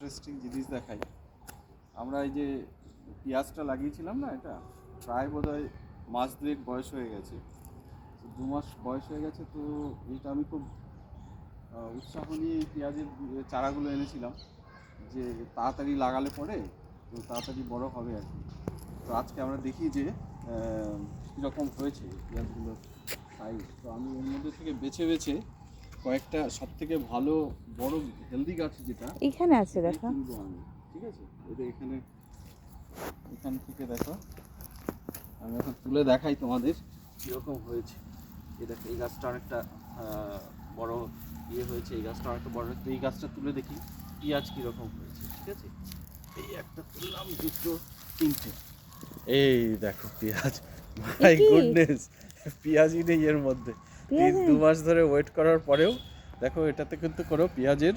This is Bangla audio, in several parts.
ইন্টারেস্টিং জিনিস দেখাই। আমরা এই যে পেঁয়াজটা লাগিয়েছিলাম না, এটা প্রায় বোধহয় মাস দুয়েক বয়স হয়ে গেছে, 2 মাস বয়স হয়ে গেছে। তো এটা আমি খুব উৎসাহ নিয়ে এই পেঁয়াজের চারাগুলো এনেছিলাম যে তাড়াতাড়ি লাগালে পরে তো তাড়াতাড়ি বড় হবে আর কি। তো আজকে আমরা দেখি যে কীরকম হয়েছে পেঁয়াজগুলোর সাইজ। তো আমি এর মধ্যে থেকে বেছে বেছে কয়েকটা সব থেকে ভালো বড় হেলদি গাছ যেটা এখানে আছে দেখো। কিনবো আমি, ঠিক আছে? এটা এখান থেকে দেখো, আমি এখন তুলে দেখাই তোমাদের কীরকম হয়েছে। এই দেখো, এই গাছটা অনেকটা বড় হয়েছে, এই গাছটা অনেকটা বড়। তো এই গাছটা তুলে দেখি পেঁয়াজ কীরকম হয়েছে, ঠিক আছে? এই একটা তুললাম, দুটো, তিনটে। এই দেখো পেঁয়াজ, মাই গুডনেস, পেঁয়াজই নেই এর মধ্যে। 2 মাস ধরে ওয়েট করার পরেও দেখো এটাতে কিন্তু কোনো পেঁয়াজের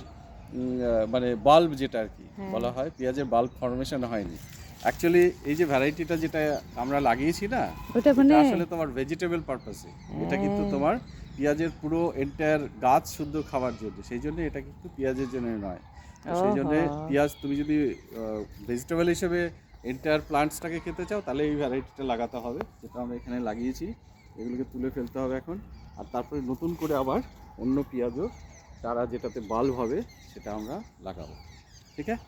মানে বাল্ব যেটা আর কি বলা হয়, পেঁয়াজের বাল্ব ফর্মেশন হয়নি। অ্যাকচুয়ালি এই যে ভ্যারাইটিটা যেটা আমরা লাগিয়েছি না, ওটা মানে আসলে তোমার ভেজিটেবল পারপাসে, এটা কিন্তু তোমার পেঁয়াজের পুরো এন্টায়ার গাছ শুদ্ধ খাওয়ার জন্য, সেই জন্য এটা কিন্তু পেঁয়াজের জন্য নয়। সেই জন্য পেঁয়াজ তুমি যদি ভেজিটেবল হিসেবে এন্টায়ার প্লান্টসটাকে খেতে চাও তাহলে এই ভ্যারাইটিটা লাগাতে হবে, যেটা আমরা এখানে লাগিয়েছি। এগুলোকে তুলে ফেলতে হবে এখন, আর তারপরে নতুন করে আবার অন্য পেঁয়াজও চারা যেটাতে বাল্ব হবে সেটা আমরা লাগাবো, ঠিক আছে?